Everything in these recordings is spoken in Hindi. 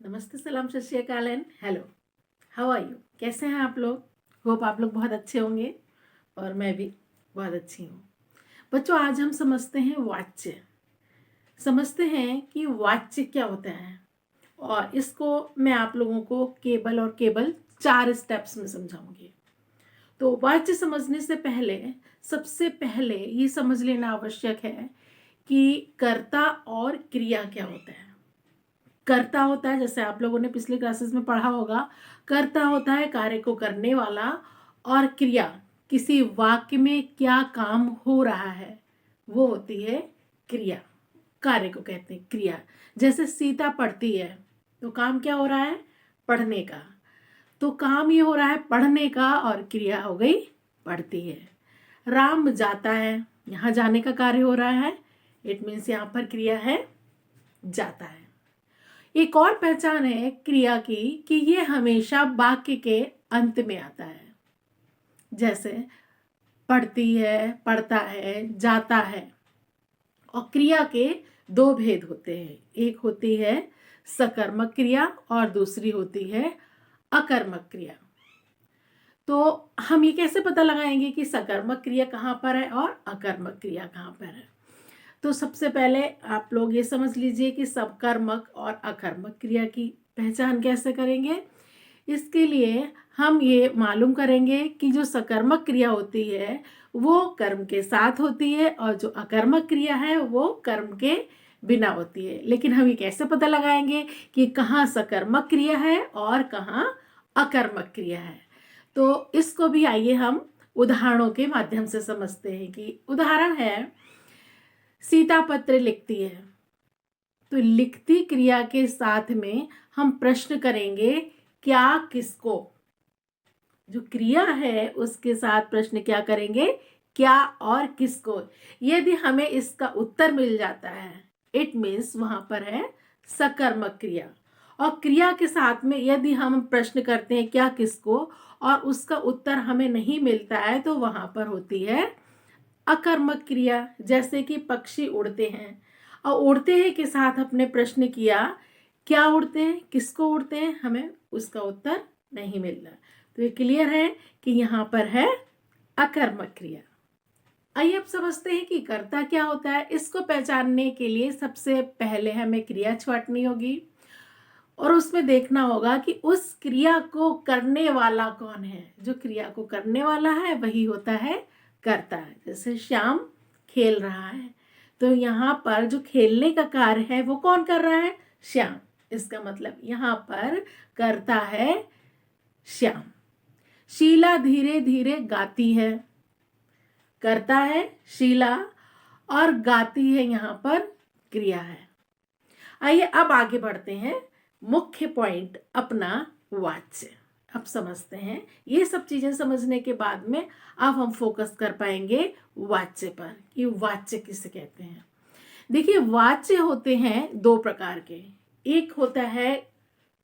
नमस्ते, सलाम, सत श्री अकाल and hello. How are you? कैसे हैं आप लोग? होप आप लोग बहुत अच्छे होंगे और मैं भी बहुत अच्छी हूँ। बच्चों, आज हम समझते हैं वाच्य। समझते हैं कि वाच्य क्या होता है और इसको मैं आप लोगों को केवल 4 स्टेप्स में समझाऊंगी। तो वाच्य समझने से पहले सबसे पहले ये समझ लेना आवश्यक है कि कर्ता और क्रिया क्या होता है। कर्ता होता है, जैसे आप लोगों ने पिछले क्लासेस में पढ़ा होगा, कर्ता होता है कार्य को करने वाला, और क्रिया किसी वाक्य में क्या काम हो रहा है वो होती है क्रिया। कार्य को कहते हैं क्रिया। जैसे सीता पढ़ती है तो काम क्या हो रहा है? पढ़ने का। तो काम ये हो रहा है पढ़ने का और क्रिया हो गई पढ़ती है। राम जाता है, यहाँ जाने का कार्य हो रहा है, इट मीन्स यहाँ पर क्रिया है जाता है। एक और पहचान है क्रिया की कि ये हमेशा वाक्य के अंत में आता है। जैसे पढ़ती है, पढ़ता है, जाता है। और क्रिया के 2 भेद होते हैं, एक होती है सकर्मक क्रिया और दूसरी होती है अकर्मक क्रिया। तो हम ये कैसे पता लगाएंगे कि सकर्मक क्रिया कहाँ पर है और अकर्मक क्रिया कहाँ पर है? तो सबसे पहले आप लोग ये समझ लीजिए कि सकर्मक और अकर्मक क्रिया की पहचान कैसे करेंगे। इसके लिए हम ये मालूम करेंगे कि जो सकर्मक क्रिया होती है वो कर्म के साथ होती है और जो अकर्मक क्रिया है वो कर्म के बिना होती है। लेकिन हम ये कैसे पता लगाएंगे कि कहाँ सकर्मक क्रिया है और कहाँ अकर्मक क्रिया है? तो इसको भी आइए हम उदाहरणों के माध्यम से समझते हैं। कि उदाहरण है, सीता पत्र लिखती है। तो लिखती क्रिया के साथ में हम प्रश्न करेंगे क्या किसको। जो क्रिया है उसके साथ प्रश्न क्या करेंगे? क्या और किसको। यदि हमें इसका उत्तर मिल जाता है इट मीन्स वहां पर है सकर्मक क्रिया। और क्रिया के साथ में यदि हम प्रश्न करते हैं क्या किसको और उसका उत्तर हमें नहीं मिलता है तो वहां पर होती है अकर्मक क्रिया। जैसे कि पक्षी उड़ते हैं और उड़ते हैं के साथ अपने प्रश्न किया क्या उड़ते हैं, किसको उड़ते हैं, हमें उसका उत्तर नहीं मिल रहा। तो ये क्लियर है कि यहाँ पर है अकर्मक क्रिया। आइए अब समझते हैं कि कर्ता क्या होता है। इसको पहचानने के लिए सबसे पहले हमें क्रिया छांटनी होगी और उसमें देखना होगा कि उस क्रिया को करने वाला कौन है। जो क्रिया को करने वाला है वही होता है कर्ता। जैसे श्याम खेल रहा है तो यहाँ पर जो खेलने का कार्य है वो कौन कर रहा है? श्याम। इसका मतलब यहाँ पर कर्ता है श्याम। शीला धीरे धीरे गाती है, करता है शीला और गाती है यहाँ पर क्रिया है। आइए अब आगे बढ़ते हैं। मुख्य पॉइंट अपना वाच्य। अब समझते हैं ये सब चीजें समझने के बाद में अब हम फोकस कर पाएंगे वाच्य पर कि वाच्य किसे कहते हैं। देखिए, वाच्य होते हैं 2 प्रकार के। एक होता है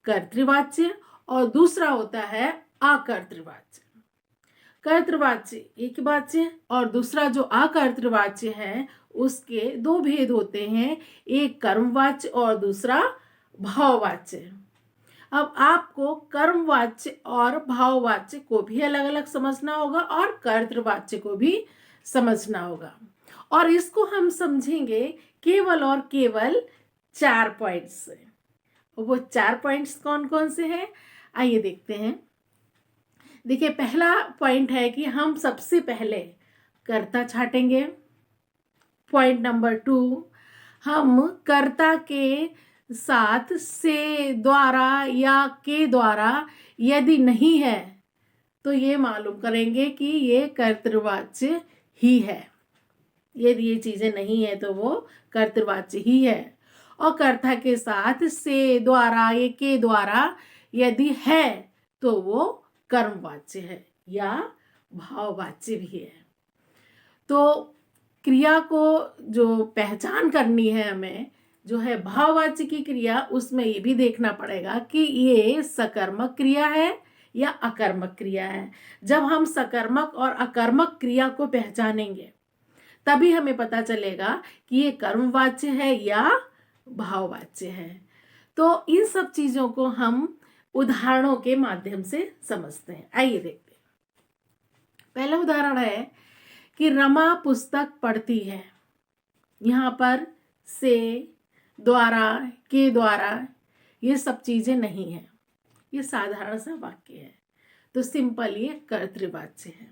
कर्तृवाच्य और दूसरा होता है अकर्तृवाच्य। कर्तृवाच्य एक वाच्य और दूसरा जो अकर्तृवाच्य है उसके 2 भेद होते हैं, एक कर्मवाच्य और दूसरा भाववाच्य। अब आपको कर्मवाच्य और भाववाच्य को भी अलग अलग समझना होगा और कर्तृवाच्य को भी समझना होगा। और इसको हम समझेंगे केवल और केवल 4 पॉइंट्स से। वो 4 पॉइंट्स कौन कौन से हैं आइए देखते हैं। देखिए, पहला पॉइंट है कि हम सबसे पहले कर्ता छाटेंगे। पॉइंट नंबर 2, हम कर्ता के साथ से, द्वारा या के द्वारा यदि नहीं है तो ये मालूम करेंगे कि ये कर्तृवाच्य ही है। यदि ये चीजें नहीं है तो वो कर्तृवाच्य ही है। और कर्ता के साथ से, द्वारा या के द्वारा यदि है तो वो कर्मवाच्य है या भाववाच्य भी है। तो क्रिया को जो पहचान करनी है हमें, जो है भाववाच्य की क्रिया, उसमें ये भी देखना पड़ेगा कि ये सकर्मक क्रिया है या अकर्मक क्रिया है। जब हम सकर्मक और अकर्मक क्रिया को पहचानेंगे तभी हमें पता चलेगा कि ये कर्मवाच्य है या भाववाच्य है। तो इन सब चीजों को हम उदाहरणों के माध्यम से समझते हैं। आइए देखते हैं। पहला उदाहरण है कि रमा पुस्तक पढ़ती है। यहाँ पर से, द्वारा, के द्वारा ये सब चीजें नहीं है, ये साधारण सा वाक्य है। तो सिंपल ये कर्तृवाच्य है,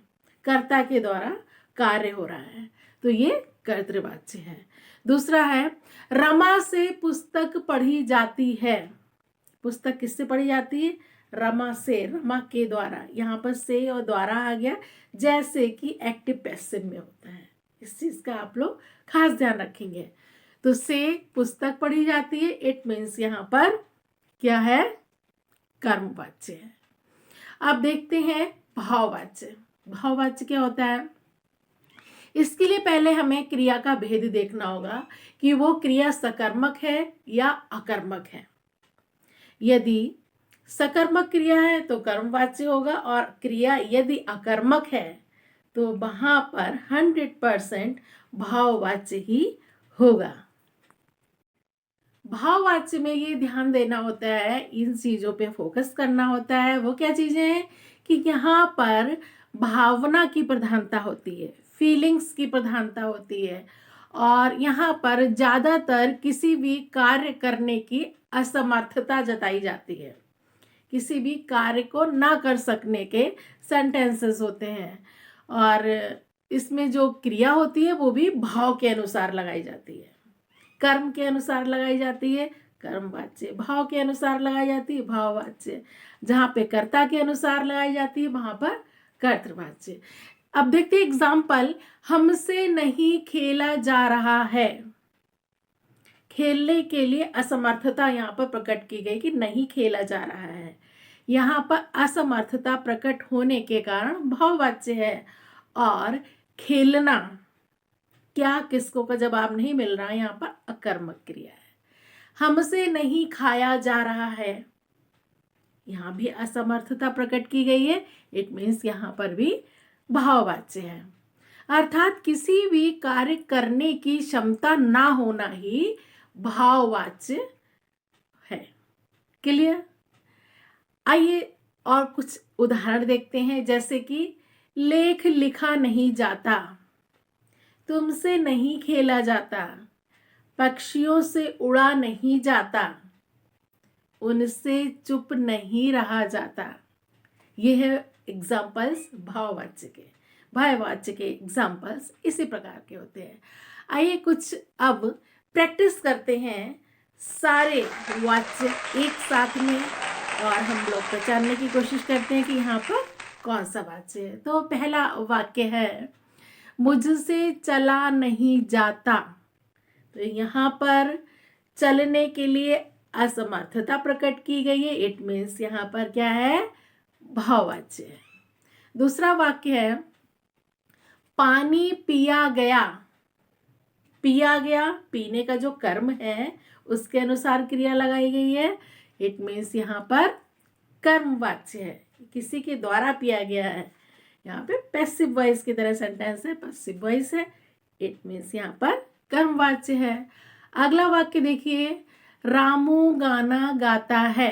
कर्ता के द्वारा कार्य हो रहा है, तो ये कर्तृवाच्य है। दूसरा है रमा से पुस्तक पढ़ी जाती है। पुस्तक किससे पढ़ी जाती है? रमा से, रमा के द्वारा। यहाँ पर से और द्वारा आ गया, जैसे कि एक्टिव पैसिव में होता है। इस चीज का आप लोग खास ध्यान रखेंगे। तो से पुस्तक पढ़ी जाती है, इट मीन्स यहाँ पर क्या है? कर्मवाच्य है। अब देखते हैं भाववाच्य। भाववाच्य क्या होता है? इसके लिए पहले हमें क्रिया का भेद देखना होगा कि वो क्रिया सकर्मक है या अकर्मक है। यदि सकर्मक क्रिया है तो कर्मवाच्य होगा, और क्रिया यदि अकर्मक है तो वहां पर 100% भाववाच्य ही होगा। भाववाच्य में ये ध्यान देना होता है, इन चीजों पे फोकस करना होता है। वो क्या चीजें हैं कि यहाँ पर भावना की प्रधानता होती है, फीलिंग्स की प्रधानता होती है, और यहाँ पर ज्यादातर किसी भी कार्य करने की असमर्थता जताई जाती है। किसी भी कार्य को ना कर सकने के सेंटेंसेस होते हैं, और इसमें जो क्रिया होती है वो भी भाव के अनुसार लगाई जाती है। कर्म के अनुसार लगाई जाती है कर्मवाच्य, भाव के अनुसार लगाई जाती है भाववाच्य, जहाँ पे कर्ता के अनुसार लगाई जाती है वहां पर कर्तृवाच्य। अब देखते हैं एग्जाम्पल। हमसे नहीं खेला जा रहा है। खेलने के लिए असमर्थता यहाँ पर प्रकट की गई कि नहीं खेला जा रहा है। यहाँ पर असमर्थता प्रकट होने के कारण भाववाच्य है, और खेलना क्या, किसको का जवाब नहीं मिल रहा है, यहाँ पर अकर्मक क्रिया है। हमसे नहीं खाया जा रहा है, यहाँ भी असमर्थता प्रकट की गई है, इट मीन्स यहाँ पर भी भाववाच्य है। अर्थात किसी भी कार्य करने की क्षमता ना होना ही भाववाच्य है। क्लियर? आइए और कुछ उदाहरण देखते हैं, जैसे कि लेख लिखा नहीं जाता, तुमसे नहीं खेला जाता, पक्षियों से उड़ा नहीं जाता, उनसे चुप नहीं रहा जाता। ये है एग्जाम्पल्स भाववाच्य के। भाववाच्य के एग्जाम्पल्स इसी प्रकार के होते हैं। आइए कुछ अब प्रैक्टिस करते हैं सारे वाच्य एक साथ में, और हम लोग पहचानने की कोशिश करते हैं कि यहाँ पर कौन सा वाच्य है। तो पहला वाक्य है मुझसे चला नहीं जाता। तो यहाँ पर चलने के लिए असमर्थता प्रकट की गई है, इट मीन्स यहाँ पर क्या है? भाववाच्य है। दूसरा वाक्य है पानी पिया गया। पिया गया, पीने का जो कर्म है उसके अनुसार क्रिया लगाई गई है, इट मीन्स यहाँ पर कर्मवाच्य है, किसी के द्वारा पिया गया है। यहाँ पे पैसिव वॉइस की तरह सेंटेंस है, पैसिव वॉइस है, इट मीन्स यहाँ पर कर्मवाच्य है। अगला वाक्य देखिए, रामू गाना गाता है।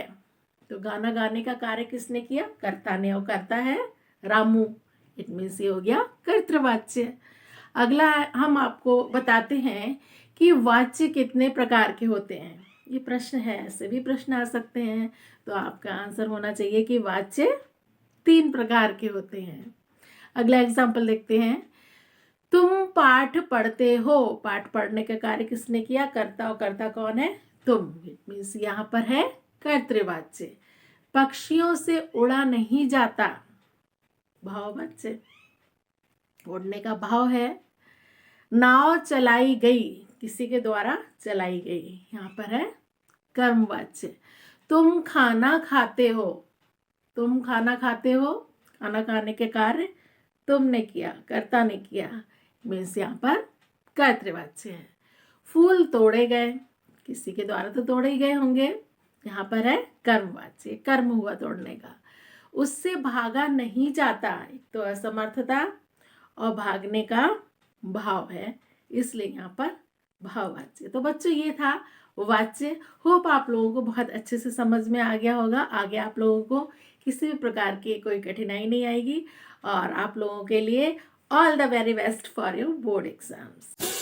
तो गाना गाने का कार्य किसने किया? कर्ता ने, और कर्ता है रामू, इट मीन्स ये हो गया कर्तृवाच्य। अगला हम आपको बताते हैं कि वाच्य कितने प्रकार के होते हैं। ये प्रश्न है, ऐसे भी प्रश्न आ सकते हैं, तो आपका आंसर होना चाहिए कि वाच्य 3 प्रकार के होते हैं। अगला एग्जाम्पल देखते हैं। तुम पाठ पढ़ते हो। पाठ पढ़ने का कार्य किसने किया? कर्ता, और कर्ता कौन है? तुम, इट मीन्स यहाँ पर है कर्तृवाच्य। पक्षियों से उड़ा नहीं जाता, भाववाच्य, उड़ने का भाव है। नाव चलाई गई, किसी के द्वारा चलाई गई, यहाँ पर है कर्मवाच्य। तुम खाना खाते हो। तुम खाना खाते हो, खाना खाने के कार्य तुमने किया, कर्ता ने किया, मीन्स यहाँ पर कर्तृवाच्य है। फूल तोड़े गए, किसी के द्वारा तो तोड़े ही गए होंगे, यहाँ पर है कर्मवाच्य, कर्म हुआ तोड़ने का। उससे भागा नहीं जाता, एक तो असमर्थता और भागने का भाव है, इसलिए यहाँ पर भाववाच्य। तो बच्चों ये था वाच्य। होप आप लोगों को बहुत अच्छे से समझ में आ गया होगा। आगे आप लोगों को किसी भी प्रकार की कोई कठिनाई नहीं आएगी और आप लोगों के लिए all the very best for your board exams.